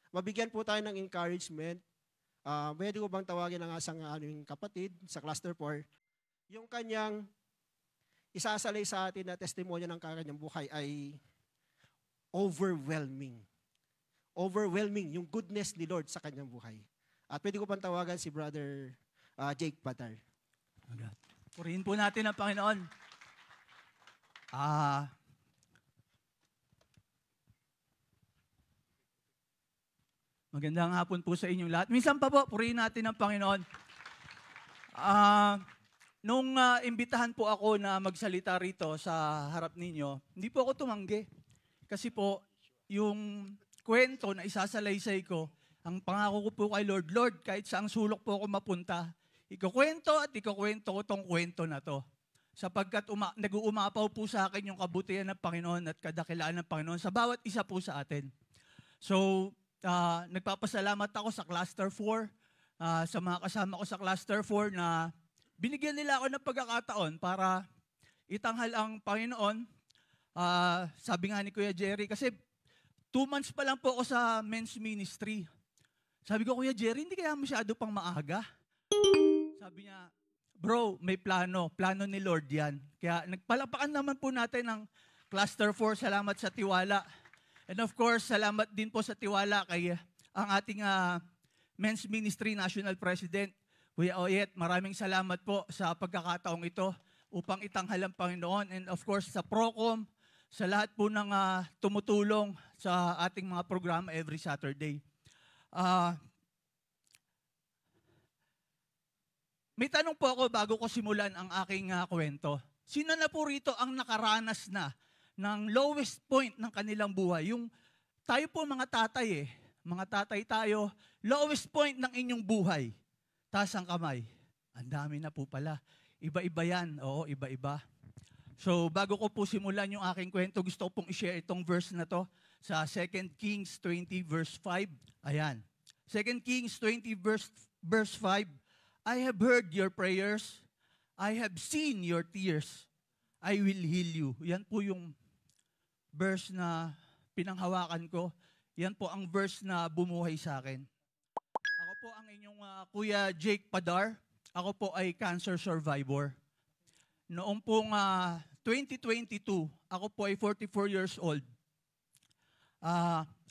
mabigyan po tayo ng encouragement. Pwede ko bang tawagin ang asang aming kapatid sa Cluster 4? Yung kanyang isasalay sa atin na testimonya ng kanyang buhay ay overwhelming. Overwhelming yung goodness ni Lord sa kanyang buhay. At pwede ko bang tawagan si Brother Jake Patar. Purihin po natin ang Panginoon. Magandang hapon po sa inyong lahat. Minsan pa po, purihin natin ang Panginoon. Nung imbitahan po ako na magsalita rito sa harap ninyo, hindi po ako tumanggi. Kasi po, yung kwento na isasalaysay ko, ang pangako ko po kay Lord, Lord, kahit saang sulok po ako mapunta, ikukwento at ikukwento ko tong kwento na to. Sapagkat nag-uumapaw po sa akin yung kabutihan ng Panginoon at kadakilaan ng Panginoon sa bawat isa po sa atin. So, nagpapasalamat ako sa Cluster 4, sa mga kasama ko sa Cluster 4 na binigyan nila ako ng pagkakataon para itanghal ang Panginoon. Sabi nga ni Kuya Jerry, kasi 2 months pa lang po ako sa men's ministry. Sabi ko, Kuya Jerry, hindi kaya masyado pang maaga? Sabi niya, bro, may plano ni Lord yan. Kaya nagpalapakan naman po natin ng Cluster 4, salamat sa tiwala. And of course, salamat din po sa tiwala kay ang ating Men's Ministry National President, Kuya Oyet. Maraming salamat po sa pagkakataong ito upang itanghal ang Panginoon. And of course, sa Procom, sa lahat po ng tumutulong sa ating mga programa every Saturday. May tanong po ako bago ko simulan ang aking kwento. Sino na po rito ang nakaranas na ng lowest point ng kanilang buhay? Yung tayo po mga tatay mga tatay tayo, lowest point ng inyong buhay. Taas ang kamay. Ang dami na po pala. Iba-iba yan. Oo, iba-iba. So, bago ko po simulan yung aking kwento, gusto ko pong i-share itong verse na to sa 2 Kings 20 verse 5. Ayan. 2 Kings 20 verse 5. I have heard your prayers. I have seen your tears. I will heal you. Yan po yung verse na pinanghawakan ko. Yan po ang verse na bumuhay sa akin. Ako po ang inyong Kuya Jake Padar. Ako po ay cancer survivor. Noong pong 2022, ako po ay 44 years old.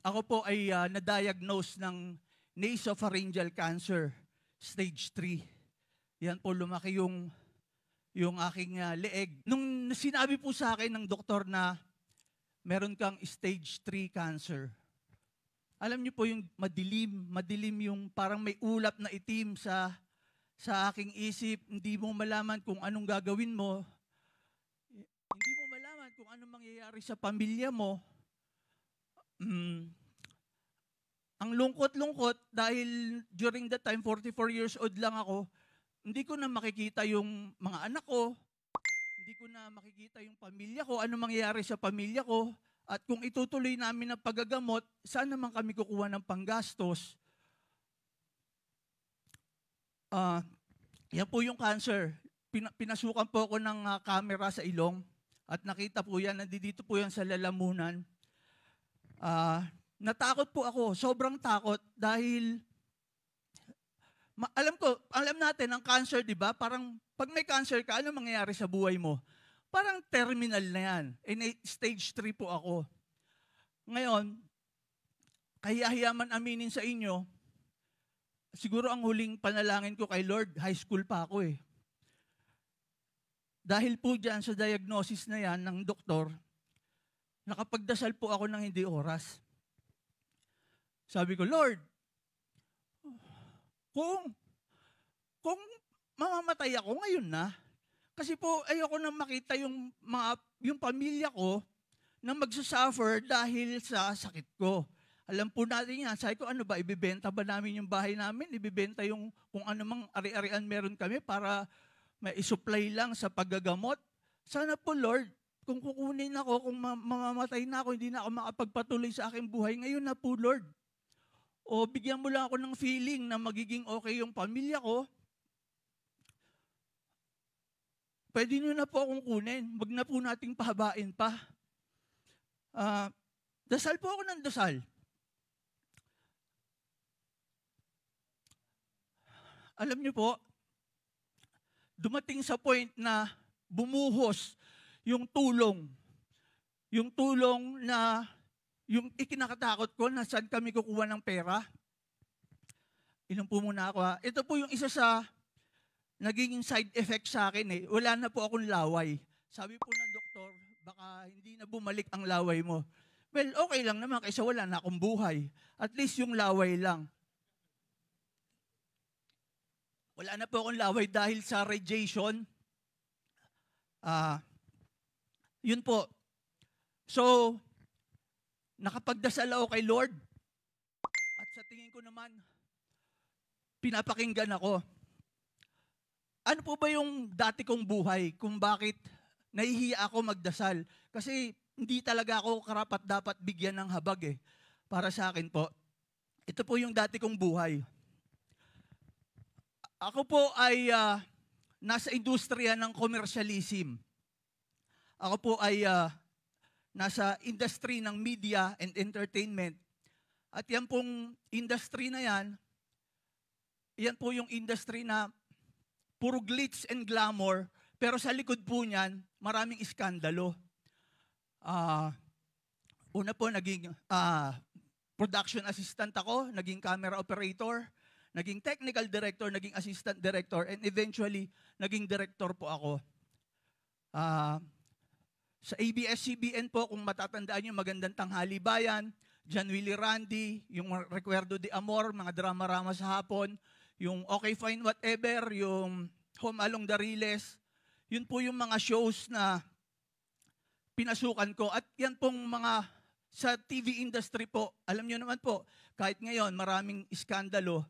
Ako po ay na-diagnose ng nasopharyngeal cancer, stage 3. Yan po lumaki yung aking leeg. Nung sinabi po sa akin ng doktor na meron kang stage 3 cancer, alam niyo po yung madilim yung parang may ulap na itim sa aking isip. Hindi mo malaman kung anong gagawin mo. Hindi mo malaman kung anong mangyayari sa pamilya mo. Ang lungkot-lungkot dahil during that time, 44 years old lang ako, hindi ko na makikita yung mga anak ko, hindi ko na makikita yung pamilya ko, ano mangyayari sa pamilya ko, at kung itutuloy namin ang paggagamot, saan naman kami kukuha ng panggastos? Yan po yung cancer. Pinasukan po ako ng camera sa ilong at nakita po yan, nandito po yan sa lalamunan. Natakot po ako, sobrang takot dahil alam natin ang cancer, di ba? Parang pag may cancer ka, ano mangyayari sa buhay mo? Parang terminal na yan. Stage 3 po ako. Ngayon, kahiya-hiya man aminin sa inyo, siguro ang huling panalangin ko kay Lord, high school pa ako . Dahil po dyan sa diagnosis na yan ng doktor, nakapagdasal po ako ng hindi oras. Sabi ko, Lord, kung mamamatay ako ngayon na, kasi po ayoko na makita yung pamilya ko na magsasuffer dahil sa sakit ko. Alam po natin yan. Sabi ko, ano ba, ibibenta ba namin yung bahay namin? Ibibenta yung kung ano mang ari-arian meron kami para may isupply lang sa paggagamot? Sana po, Lord, kung kukunin ako, kung mamamatay na ako, hindi na ako makapagpatuloy sa aking buhay, ngayon na po, Lord. O bigyan mo lang ako ng feeling na magiging okay yung pamilya ko, pwede nyo na po akong kunin. Wag na po nating pahabain pa. Dasal po ako ng dasal. alam niyo po, dumating sa point na bumuhos yung tulong. Yung tulong na, yung ikinakatakot ko na saan kami kukuha ng pera. Inom po muna ako ha. Ito po yung isa sa naging side effect sa akin eh. Wala na po akong laway. Sabi po ng doktor, baka hindi na bumalik ang laway mo. Well, okay lang naman kaysa wala na akong buhay. At least yung laway lang. Wala na po akong laway dahil sa radiation. Yun po. So, nakapagdasal ako kay Lord. At sa tingin ko naman, pinapakinggan ako. Ano po ba yung dati kong buhay kung bakit nahihiya ako magdasal? Kasi hindi talaga ako karapat dapat bigyan ng habag eh. Para sa akin po, ito po yung dati kong buhay. Ako po ay nasa industriya ng commercialism. Ako po ay nasa industry ng media and entertainment. At yan pong industry na yan po yung industry na puro glitz and glamour, pero sa likod po niyan, maraming iskandalo. Una po, naging production assistant ako, naging camera operator, naging technical director, naging assistant director, and eventually, naging director po ako. Sa ABS-CBN po, kung matatandaan niyo, Magandang Tanghali Bayan, John Willie Randy, yung Recuerdo de Amor, mga drama-rama sa hapon, yung Okay Fine Whatever, yung Home Along the Riles, yun po yung mga shows na pinasukan ko. At yan pong mga sa TV industry po, alam niyo naman po, kahit ngayon maraming iskandalo,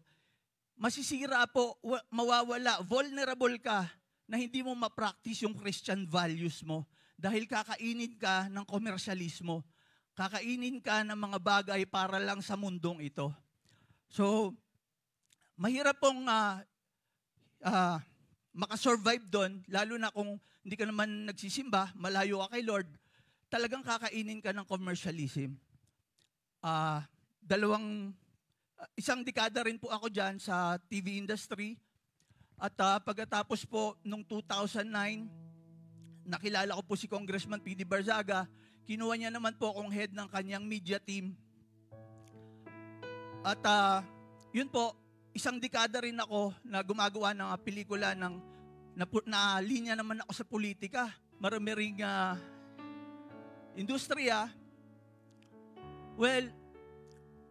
masisira po, mawawala, vulnerable ka na hindi mo ma-practice yung Christian values mo dahil kakainin ka ng komersyalismo. Kakainin ka ng mga bagay para lang sa mundong ito. So, mahirap pong makasurvive doon, lalo na kung hindi ka naman nagsisimba, malayo ka kay Lord, talagang kakainin ka ng commercialism. Isang dekada rin po ako dyan sa TV industry. At pagkatapos po, nung 2009, nakilala ko po si Congressman P.D. Barzaga. Kinuha niya naman po akong head ng kanyang media team. At yun po, isang dekada rin ako na gumagawa ng pelikula na linya naman ako sa politika. Marami ring industriya. Well,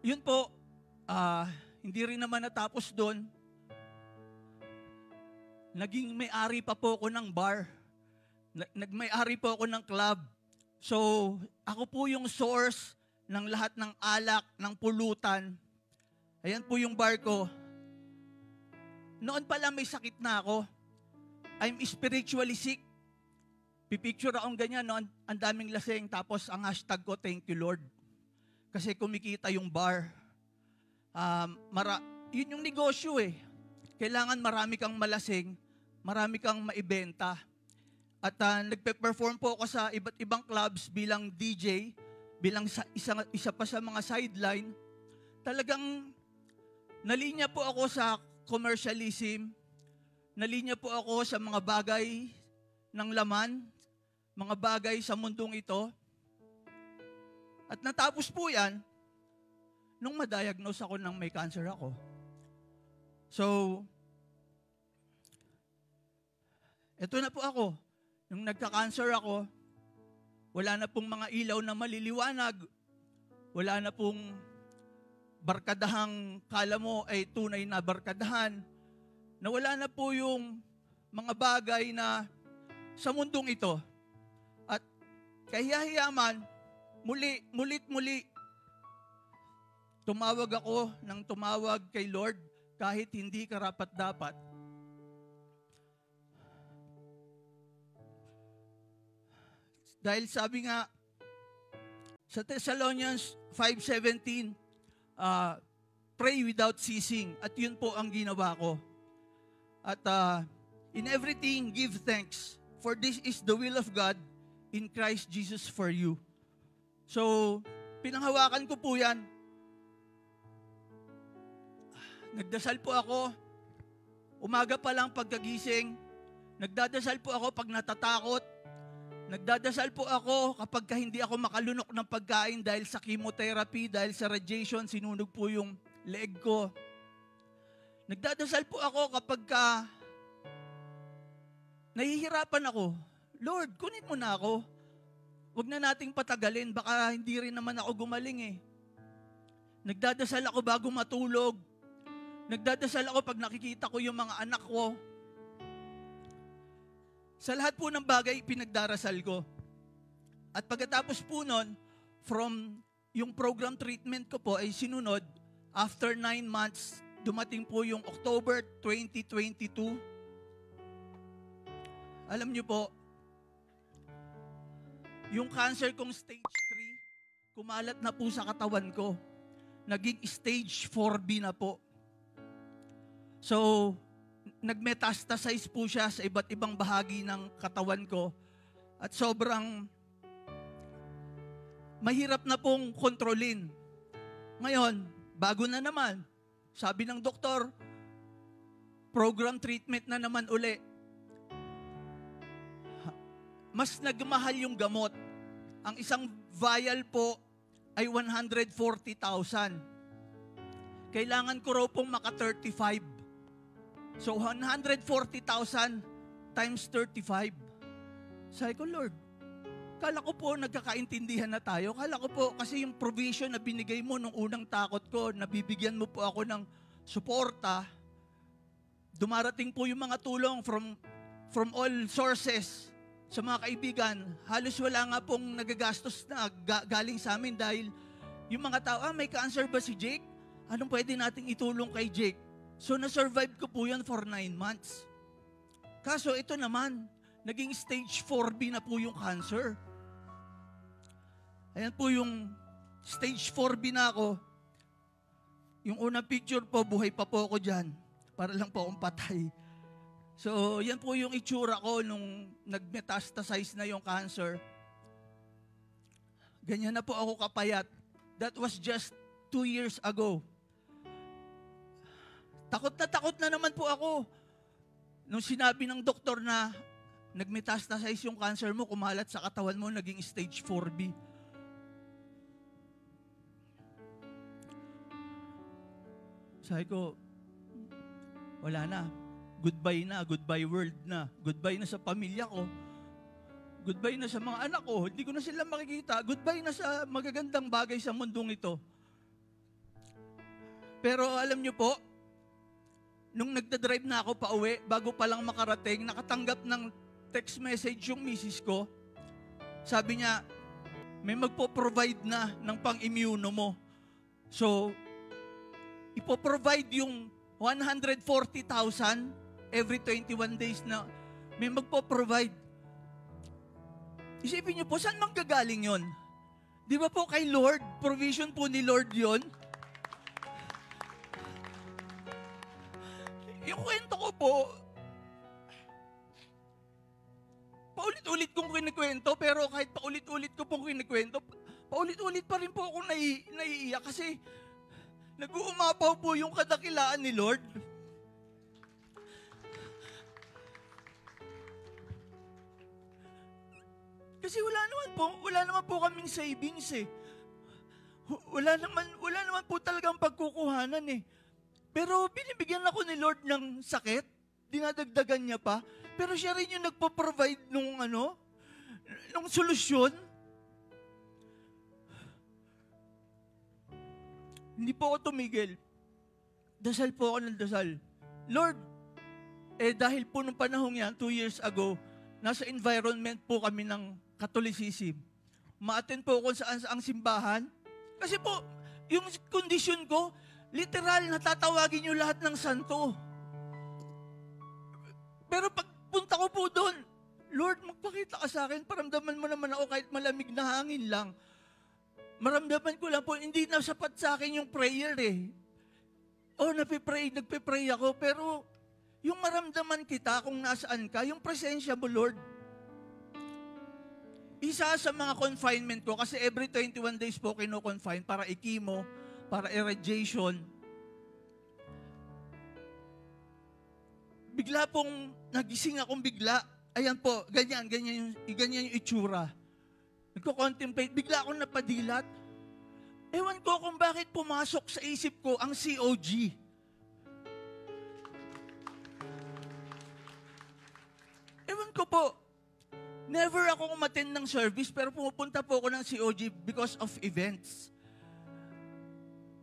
yun po, hindi rin naman natapos doon. Naging may-ari pa po ako ng bar. Nagmay-ari po ako ng club. So, ako po yung source ng lahat ng alak, ng pulutan. Ayan po yung bar ko. Noon pala may sakit na ako. I'm spiritually sick. Pipicture akong ganyan, no? Ang daming lasing. Tapos ang hashtag ko, thank you Lord. Kasi kumikita yung bar. Yun yung negosyo eh. Kailangan marami kang malasing, marami kang maibenta. At nagpe-perform po ako sa iba't ibang clubs bilang DJ, bilang isa pa sa mga sideline. Talagang nalinya po ako sa commercialism, nalinya po ako sa mga bagay ng laman, mga bagay sa mundong ito. At natapos po yan nung ma-diagnose ako ng may cancer ako. So, eto na po ako. Nung nagka-cancer ako, wala na pong mga ilaw na maliliwanag. Wala na pong barkadahang kala mo ay tunay na barkadahan. Nawala na po yung mga bagay na sa mundong ito. At kahiyahiyaman, muli, tumawag ako ng tumawag kay Lord kahit hindi karapat-dapat. Dahil sabi nga, sa Thessalonians 5:17, pray without ceasing. At yun po ang ginawa ko. At in everything, give thanks. For this is the will of God in Christ Jesus for you. So, pinanghawakan ko po yan. Nagdasal po ako. Umaga pa lang pagkagising, nagdadasal po ako pag natatakot. Nagdadasal po ako kapag hindi ako makalunok ng pagkain dahil sa chemotherapy, dahil sa radiation, sinunog po yung leeg ko. Nagdadasal po ako kapag nahihirapan ako. Lord, kunin mo na ako. Huwag na nating patagalin, baka hindi rin naman ako gumaling eh. Nagdadasal ako bago matulog. Nagdadasal ako pag nakikita ko yung mga anak ko. Sa lahat po ng bagay, pinagdarasal ko. At pagkatapos po nun, from yung program treatment ko po ay sinunod, after 9 months, dumating po yung October 2022. Alam niyo po, yung cancer kong stage 3, kumalat na po sa katawan ko. Naging stage 4B na po. So, nagmetastasize po siya sa iba't ibang bahagi ng katawan ko. At sobrang mahirap na pong kontrolin. Ngayon, bago na naman, sabi ng doktor, program treatment na naman uli. Mas nagmahal yung gamot. Ang isang vial po ay 140,000. Kailangan ko raw pong maka 35. So, 140,000 times 35. Sabi ko, Lord, kala ko po nagkakaintindihan na tayo. Kala ko po kasi yung provision na binigay mo nung unang takot ko, nabibigyan mo po ako ng suporta. Dumarating po yung mga tulong from all sources sa mga kaibigan. Halos wala nga pong nagagastos na galing sa amin dahil yung mga tao, may cancer ba si Jake? Anong pwede nating itulong kay Jake? So, na-survive ko po yan for 9 months. Kaso, ito naman, naging stage 4B na po yung cancer. Ayan po yung stage 4B na ako. Yung unang picture po, buhay pa po ako dyan. Para lang po akong patay. So, yan po yung itsura ko nung nag-metastasize na yung cancer. Ganyan na po ako kapayat. That was just 2 years ago. Takot na naman po ako. Nung sinabi ng doktor na nag-metastasize yung cancer mo, kumalat sa katawan mo, naging stage 4B. Sabi ko, wala na. Goodbye world na. Goodbye na sa pamilya ko. Goodbye na sa mga anak ko. Hindi ko na sila makikita. Goodbye na sa magagandang bagay sa mundong ito. Pero alam nyo po, nung nagdadrive na ako pa uwi, bago pa lang makarating, nakatanggap ng text message yung misis ko. Sabi niya, may magpo-provide na ng pang-immuno mo. So, ipo-provide yung 140,000 every 21 days na may magpo-provide. Isipin niyo po, saan manggagaling yon? Di ba po kay Lord? Provision po ni Lord yon? Yung kwento ko po, paulit-ulit kong kinikwento, pero kahit paulit-ulit ko pong kinikwento, paulit-ulit pa rin po ako naiiyak kasi nag-uumapaw po yung kadakilaan ni Lord. Kasi wala naman po kaming savings eh. Wala naman po talagang pagkukuhanan eh. Pero binibigyan ako ni Lord ng sakit, dinadagdagan niya pa, pero siya rin yung nagpo-provide nung solusyon. Hindi po ako tumigil. Dasal po ako ng dasal. Lord, dahil po nung panahong yan, 2 years ago, nasa environment po kami ng Catholicism. Ma-attend po ako saan sa ang simbahan. Kasi po, yung kondisyon ko, literal, natatawagin niyo lahat ng santo. Pero pagpunta ko po doon, Lord, magpakita ka sa akin, paramdaman mo naman ako kahit malamig na hangin lang. Maramdaman ko lang po, hindi na sapat sa akin yung prayer eh. Nagpe-pray ako, pero yung maramdaman kita kung nasaan ka, yung presensya mo, Lord. Isa sa mga confinement ko, kasi every 21 days po kino-confine para i-chemo, para irradiation. bigla pong nagising akong bigla. Ayan po, ganyan yung itsura. Nagko-contemplate, bigla akong napadilat. Ewan ko kung bakit pumasok sa isip ko ang COG. Ewan ko po, never ako umattend ng service pero pumupunta po ako ng COG because of events.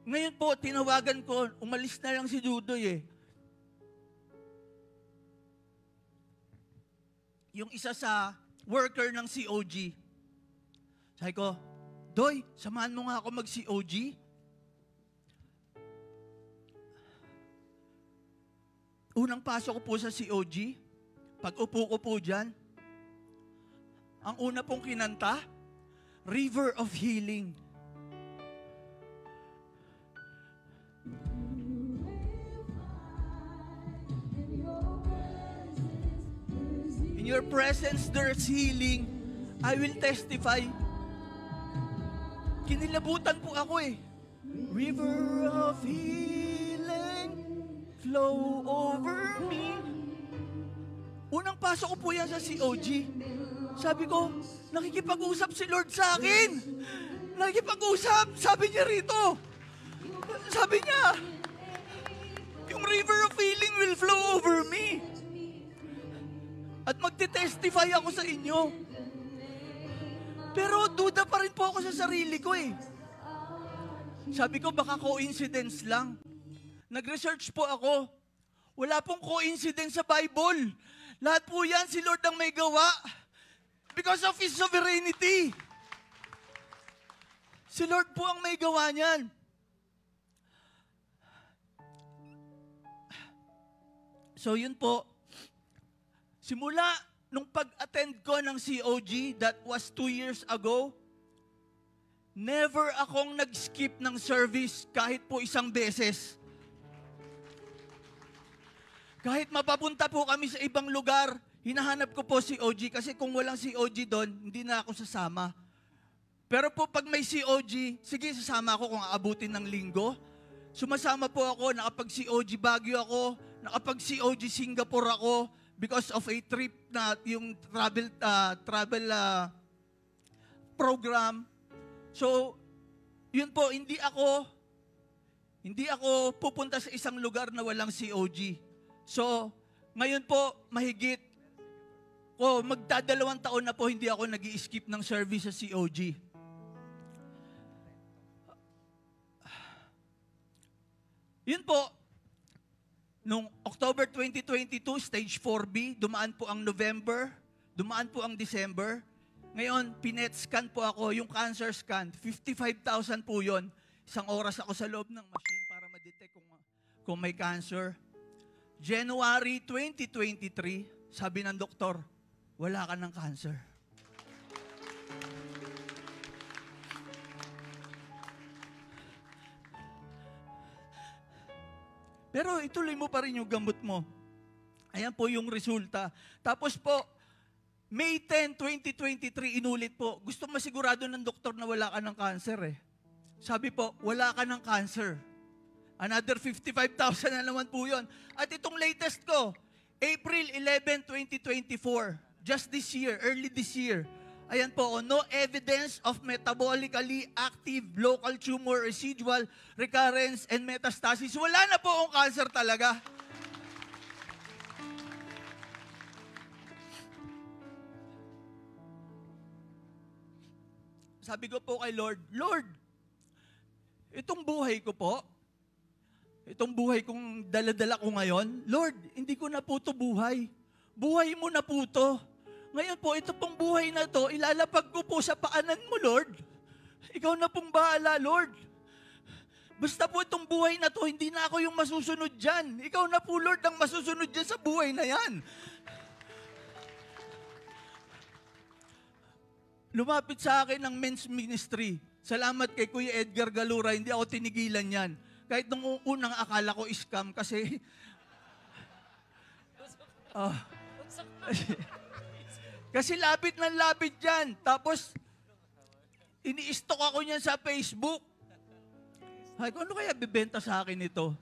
Ngayon po, tinawagan ko, umalis na lang si Dudoy eh. Yung isa sa worker ng COG. Sabi ko, Doy, samahan mo nga ako mag-COG. Unang pasok ko po sa COG, pag upo ko po dyan, ang una pong kinanta, River of Healing. In your presence, there's healing. I will testify. Kinilabutan po ako eh. River of healing, flow over me. Unang pasok ko po yan sa COG. Sabi ko, nakikipag-usap si Lord sa akin. Nakikipag-usap. Sabi niya rito. Sabi niya, yung river of healing will flow over me. At magte-testify ako sa inyo. Pero duda pa rin po ako sa sarili ko eh. Sabi ko, baka coincidence lang. Nag-research po ako. Wala pong coincidence sa Bible. Lahat po yan, si Lord ang may gawa. Because of His sovereignty. Si Lord po ang may gawa niyan. So yun po. Simula nung pag-attend ko ng COG, that was 2 years ago, never akong nag-skip ng service kahit po isang beses. Kahit mapapunta po kami sa ibang lugar, hinahanap ko po si COG kasi kung walang COG doon, hindi na ako sasama. Pero po pag may COG, sige sasama ako kung aabutin ng linggo. Sumasama po ako, nakapag-COG Baguio ako, nakapag-COG Singapore ako, because of a trip na yung travel program. So, yun po, hindi ako pupunta sa isang lugar na walang COG. So, ngayon po, mahigit magdadalawang taon na po hindi ako nag-i-skip ng service sa COG. Yun po, noong October 2022, stage 4B, dumaan po ang November, dumaan po ang December. Ngayon, pinet scan po ako, yung cancer scan, 55,000 po yun. Isang oras ako sa loob ng machine para ma-detect kung may cancer. January 2023, sabi ng doktor, wala ka ng cancer. Pero ituloy mo pa rin yung gamot mo. Ayan po yung resulta. Tapos po, May 10, 2023, inulit po. Gusto masigurado ng doktor na wala ka ng cancer eh. Sabi po, wala ka ng cancer. Another 55,000 na naman po yun. At itong latest ko, April 11, 2024, just this year, early this year, ayan po, no evidence of metabolically active local tumor residual recurrence and metastasis. Wala na po akong cancer talaga. Sabi ko po kay Lord, Lord, itong buhay ko po, itong buhay kong daladala ko ngayon, Lord, hindi ko na po ito buhay. Buhay mo na po ito. Ngayon po, ito pong buhay na to, ilalapag ko po sa paanan mo, Lord. Ikaw na pong bahala, Lord. Basta po itong buhay na to, hindi na ako yung masusunod dyan. Ikaw na po, Lord, ang masusunod dyan sa buhay na yan. Lumapit sa akin ng men's ministry. Salamat kay Kuya Edgar Galura, hindi ako tinigilan yan. Kahit nung unang akala ko scam kasi... Kasi lapit ng lapit dyan. Tapos, ini-stalk ako niyan sa Facebook. Ay, ano kaya bibenta sa akin ito?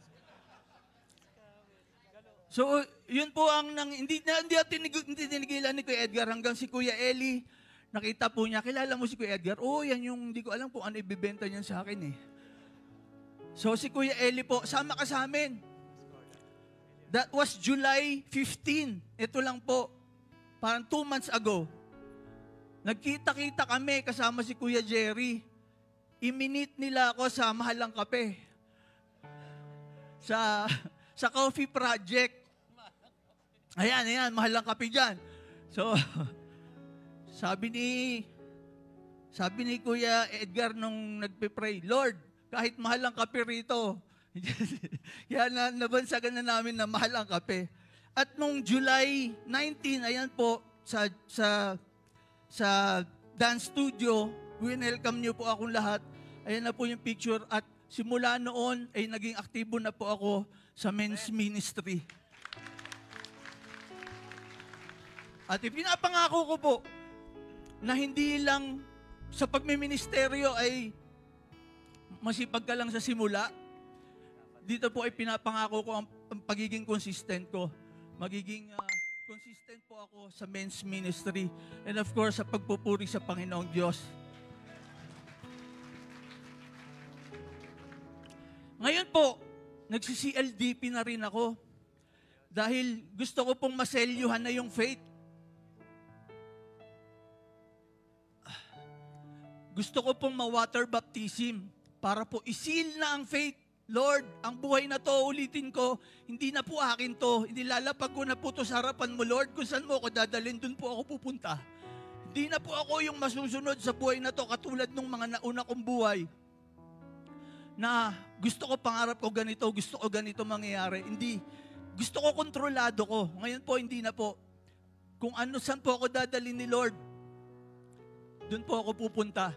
So, yun po ang hindi tinigilan ni Kuya Edgar hanggang si Kuya Eli. Nakita po niya, kilala mo si Kuya Edgar? Oo, yan yung hindi ko alam kung ano ibibenta niya sa akin eh. So, si Kuya Eli po, sama ka sa amin. That was July 15. Ito lang po, parang 2 months ago. Nagkita-kita kami kasama si Kuya Jerry. I-minute nila ako sa Mahalang Kape. Sa Coffee Project. Ayan, Mahalang Kape dyan. So, sabi ni Kuya Edgar nung nagpe-pray, Lord, kahit Mahalang Kape rito. Kaya nabansagan na namin na Mahalang Kape. At nung July 19, ayan po, sa dance studio, welcome niyo po akong lahat. Ayan na po yung picture. At simula noon, ay naging aktibo na po ako sa men's ministry. At ipinapangako ko po na hindi lang sa pagmiministeryo ay masipag ka lang sa simula. Dito po ay pinapangako ko ang pagiging consistent ko. Magiging consistent po ako sa men's ministry. And of course, sa pagpupuri sa Panginoong Diyos. Ngayon po, nagsi-CLDP na rin ako. Dahil gusto ko pong maselyuhan na yung faith. Gusto ko pong ma-water baptism para po isil na ang faith. Lord, ang buhay na to, ulitin ko, hindi na po akin to. Hindi lalapag ko na po to sa harapan mo, Lord. Kung saan mo ako dadalhin, dun po ako pupunta. Hindi na po ako yung masusunod sa buhay na to, katulad ng mga nauna kong buhay. Na gusto ko, pangarap ko ganito, gusto ko ganito mangyayari. Hindi. Gusto ko kontrolado ko. Ngayon po, hindi na po. Kung ano, saan po ako dadalhin ni Lord, dun po ako pupunta.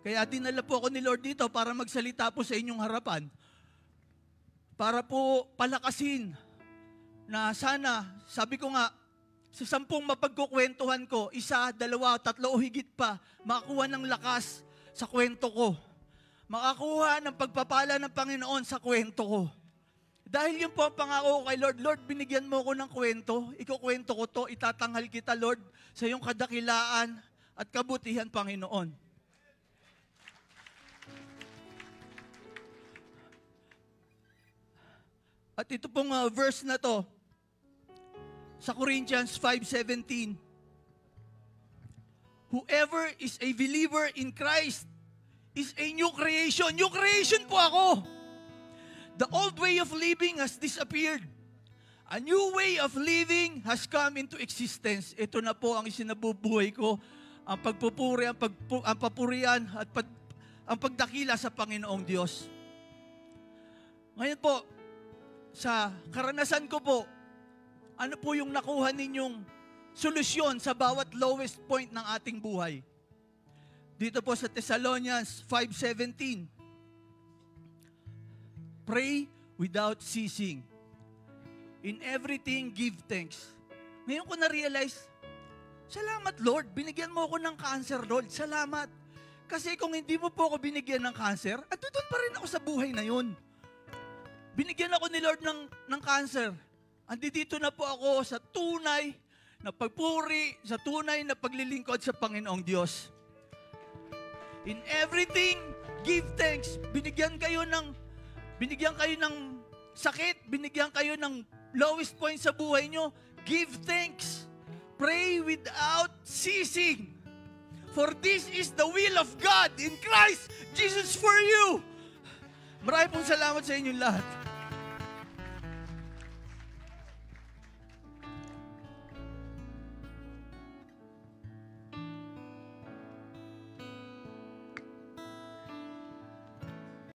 Kaya dinala po ako ni Lord dito para magsalita po sa inyong harapan. Para po palakasin na sana, sabi ko nga, sa 10 mapagkukwentuhan ko, 1, 2, 3 o higit pa, makakuha ng lakas sa kwento ko. Makakuha ng pagpapala ng Panginoon sa kwento ko. Dahil yun po ang pangako ko kay Lord, Lord, binigyan mo ko ng kwento, ikukwento ko to, itatanghal kita, Lord, sa iyong kadakilaan at kabutihan, Panginoon. At ito pong verse na to, sa Corinthians 5:17, whoever is a believer in Christ is a new creation. New creation po ako. The old way of living has disappeared. A new way of living has come into existence. Ito na po ang isinabubuhay ko, ang pagpupuri, ang papurian at ang pagdakila sa Panginoong Diyos. Ngayon po, sa karanasan ko po, ano po yung nakuha ninyong solusyon sa bawat lowest point ng ating buhay? Dito po sa Thessalonians 5:17, pray without ceasing. In everything, give thanks. Ngayon ko na-realize, salamat Lord, binigyan mo ako ng cancer, Lord. Salamat. Kasi kung hindi mo po ako binigyan ng cancer, at doon pa rin ako sa buhay na yun. Binigyan ako ni Lord ng cancer. Andito na po ako sa tunay na pagpuri, sa tunay na paglilingkod sa Panginoong Diyos. In everything, give thanks. Binigyan kayo ng sakit, binigyan kayo ng lowest point sa buhay nyo. Give thanks. Pray without ceasing. For this is the will of God in Christ Jesus for you. Maraming pong salamat sa inyong lahat.